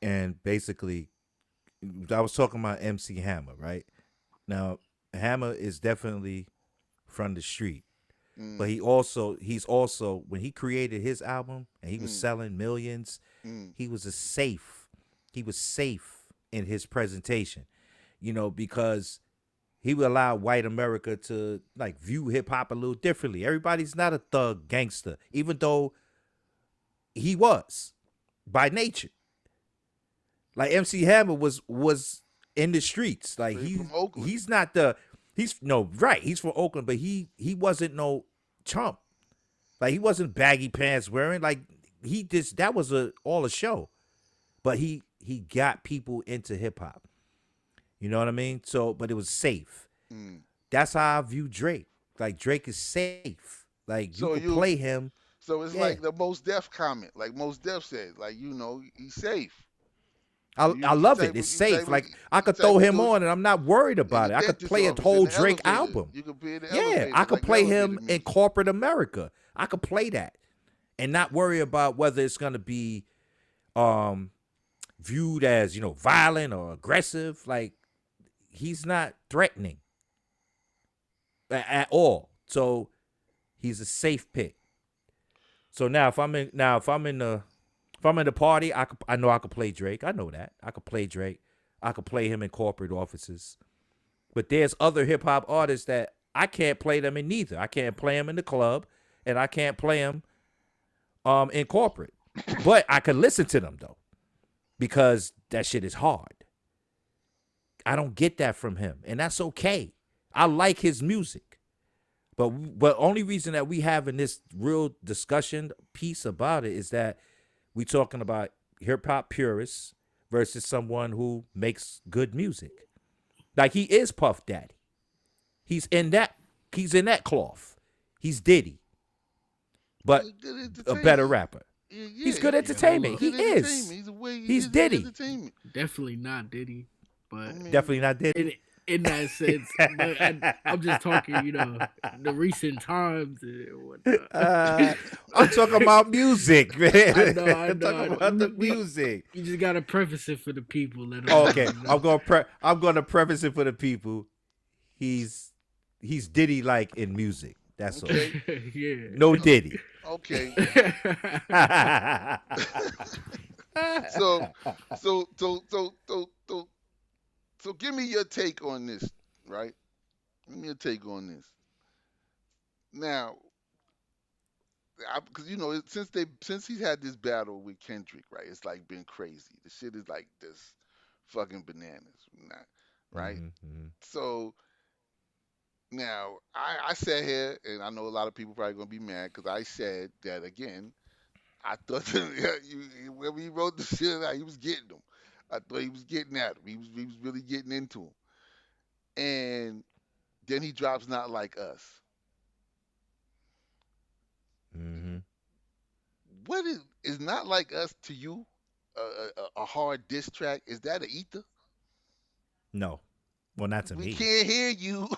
and basically, I was talking about MC Hammer, right? Now, Hammer is definitely from the street, but Mm, he's also when he created his album and he was mm, selling millions, mm. he was a safe. He was safe in his presentation, because he would allow white America to like view hip hop a little differently. Everybody's not a thug gangster, even though he was by nature. Like MC Hammer was in the streets. Like So he from Oakland. he's not the he's no right. He's from Oakland, but he wasn't no chump. Like he wasn't baggy pants wearing. Like he just that was all a show. But he got people into hip hop. You know what I mean? So, but it was safe. Mm. That's how I view Drake. Like Drake is safe. Like you So could play you, him. so it's Yeah. like the Most Def comment, like Most Def said, like he's safe. I love it. It's safe. Like I You could type throw of him dude on and I'm not worried in the about it. I could dentist play a office in whole the Drake elevator. album. You could be in the Yeah, I elevator could like play elevator him in music. corporate America. I could play that and not worry about whether it's gonna be um viewed as, violent or aggressive. Like he's not threatening at all. So he's a safe pick. So now if I'm in the party, I know I could play Drake. I know that. I could play Drake. I could play him in corporate offices. But there's other hip hop artists that I can't play them in neither. I can't play them in the club and I can't play them in corporate. But I could listen to them though because that shit is hard. I don't get that from him, and that's okay. I like his music. But only reason that we having this real discussion piece about it is that we talking about hip hop purists versus someone who makes good music. Like he is Puff Daddy. He's in that he's in that cloth. He's Diddy, but He's good a better entertainment. rapper. Yeah, He's good Yeah, hold entertainment. he's up. He good entertainment. is. He's a way He's he's Diddy. entertainment. Definitely not Diddy, I but Definitely mean, not in Diddy. in that sense. But I'm just talking, the recent times and whatnot. Uh, I'm talking about music, man. I I'm know, talking I know. about the music. You just gotta preface it for the people. Let them Oh, know, okay, I'm gonna preface it for the people. He's he's Diddy like in music. That's all. okay, Yeah. No Diddy. okay. uh, So, so, so, so, so, so, so, give me your take on this, right? Give me your take on this. Now, because since he's had this battle with Kendrick, right? It's like been crazy. The shit is like this fucking bananas, right? So now I sat here and I know a lot of people probably gonna be mad because I said that again. I thought that when he wrote the shit out, he was getting them. I thought he was getting at him. He was really getting into him. And then he drops "Not Like Us." hmm What is "Not Like Us" to you? A hard diss track? Is that a ether? No, well, not to We me. can't hear you.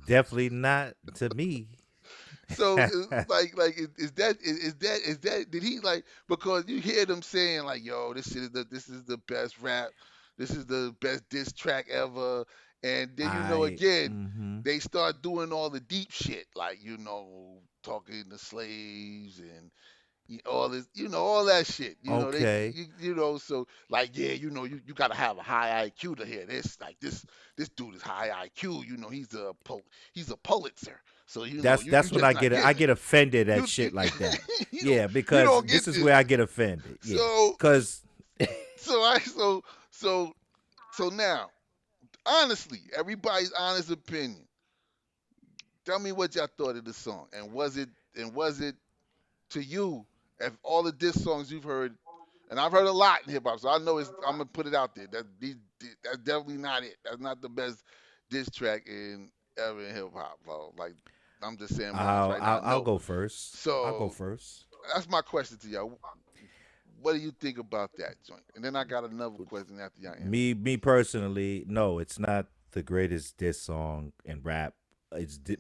Definitely not to me. So like is that did he like because you hear them saying like yo this is the best rap, this is the best diss track ever, and then I. again they start doing all the deep shit like talking to slaves and all this all that shit Okay. so like yeah you gotta have a high IQ to hear this like this dude is high IQ he's a Pulitzer so you That's when just I not get I getting it get offended at you shit like that. you don't Yeah, you because don't get this is this where I get offended. Yeah, so because so I so so now honestly everybody's honest opinion tell me what y'all thought of the song and was it to you if all the diss songs you've heard and I've heard a lot in hip hop, so I know I'm gonna put it out there. That's definitely not it. That's not the best diss track in ever in hip hop, bro. Like I'm just saying mine right now. I'll No. go first. I'll go So first. that's my question to y'all. What do you think about that joint? And then I got another question after y'all answer. Me personally, no, it's not the greatest diss song in rap.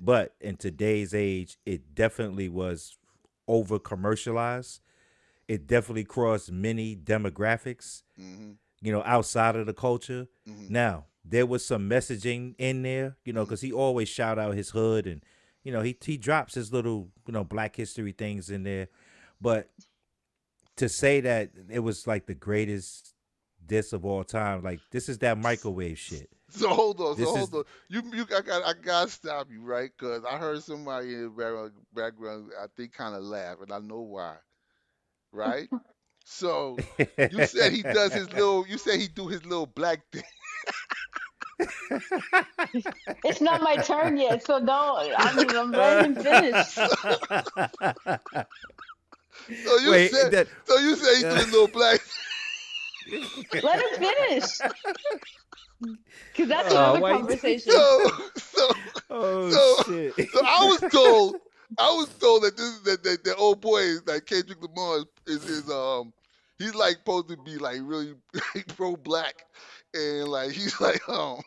But in today's age, it definitely was over commercialized. it definitely crossed many demographics, Mm-hmm. outside of the culture. Mm-hmm. Now, there was some messaging in there, Mm-hmm. because he always shout out his hood, and he drops his little, Black History things in there. But to say that it was like the greatest diss of all time, like this is that microwave shit. So hold on, so This is hold on. I gotta stop you, right? Cause I heard somebody in the background, I think, kind of laugh, and I know why, right? So you said he does his little, you said he do his little black thing. It's not my turn yet, so don't. I'm letting him finish. So you Wait, said, that so you said he do his little black. Let him finish, because that's oh, another why conversation. So so oh so shit. so I was told that that old boy is like Kendrick Lamar is he's like supposed to be like really like, pro black, and like he's like you know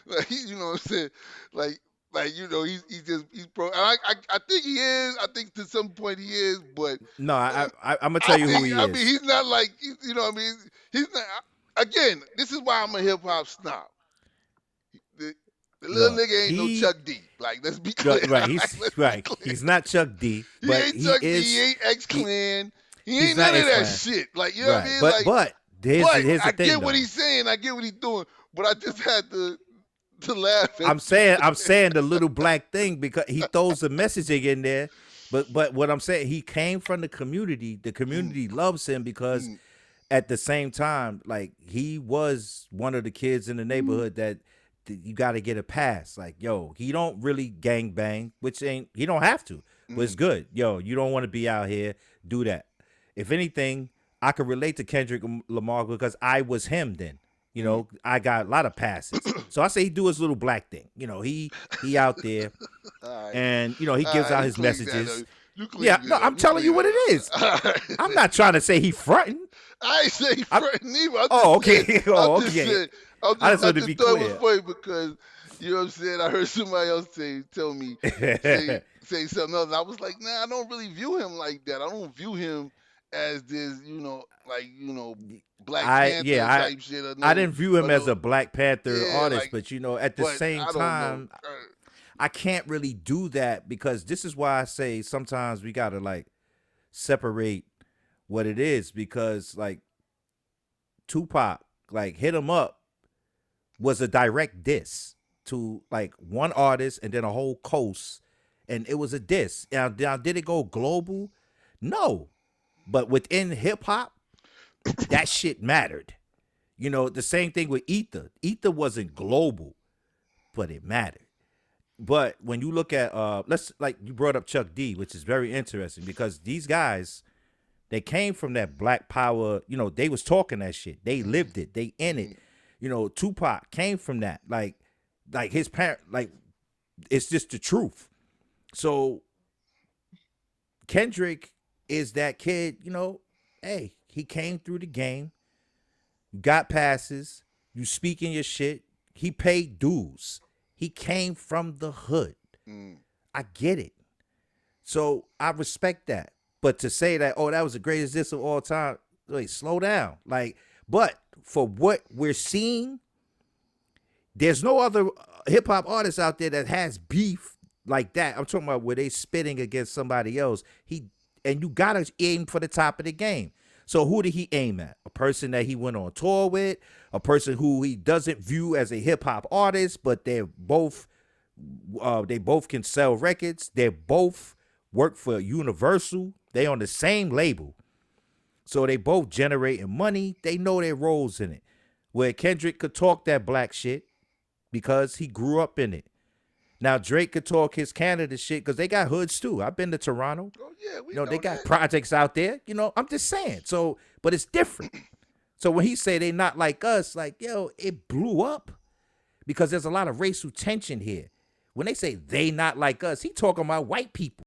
what I'm saying, like he's just he's pro. And I think he is. I think to some point he is, but No, I'm gonna I tell you who think, he I mean, is. he's not like, you know what I mean? He's not, again, this is why I'm a hip hop snob. The, the little Look, nigga ain't no Chuck D. Like, let's be clear. right. Like, He's let's be right. clear. He's not Chuck D, He but ain't Chuck D. He ain't X he Clan. He he's ain't not none of X that Clan. shit. Like, you know what I Right. mean? But Like, but but here's the I thing get what though. he's saying. I get what he's doing. But I just had to laugh at I'm saying the little black thing because he throws the messaging in there. But what I'm saying, he came from the community. The mm, community loves him because mm, at the same time, like he was one of the kids in the neighborhood that you got to get a pass. Like, yo, he don't really gang bang, which ain't he don't have to, but it's mm, good. Yo, you don't want to be out here do that. If anything, I could relate to Kendrick Lamar because I was him then. mm. I got a lot of passes. So I say he do his little black thing. He out there All right. and he All gives right. out You his clean that messages. up. You Yeah, clean no, it up. I'm You telling you clean what it it is. up. All I'm right. not trying to say he fronting. I ain't say he I'm, fronting either. I'm oh, just saying. okay. I'm Oh, just okay. saying. I just I wanted to just be thought it was clear. funny because you know what I'm saying. I heard somebody else tell me say something else. And I was like, nah, I don't really view him like that. I don't view him as this, like Black I Panther yeah, type shit I didn't view or him as no, a Black Panther yeah, artist, like. but at the But same I don't know. time, I can't really do that because this is why I say sometimes we gotta like separate what it is because like Tupac, like Hit 'Em Up was a direct diss to like one artist and then a whole coast, and it was a diss. Now did it go global? No, but within hip hop, that shit mattered. The same thing with Ether. Ether wasn't global, but it mattered. But when you look at let's like you brought up Chuck D, which is very interesting because these guys they came from that black power, they was talking that shit. They lived it. They in it. Tupac came from that. Like his parent like it's just the truth. So Kendrick is that kid, hey, he came through the game, got passes, you speaking your shit. He paid dues. He came from the hood. Mm. I get it. So I respect that. But to say that, oh, that was the greatest diss of all time, wait, slow down. But for what we're seeing, there's no other hip hop artist out there that has beef like that. I'm talking about where they spitting against somebody else. And you gotta aim for the top of the game. So who did he aim at? A person that he went on tour with, a person who he doesn't view as a hip hop artist, but they both can sell records. They both work for Universal. They on the same label. So they both generating money. They know their roles in it. Where Kendrick could talk that black shit because he grew up in it. Now Drake could talk his Canada shit because they got hoods too. I've been to Toronto. Oh yeah, we know They got that. projects out there. I'm just saying. So, but it's different. So when he say they not like us, like, yo, it blew up because there's a lot of racial tension here. When they say they not like us, he talking about white people.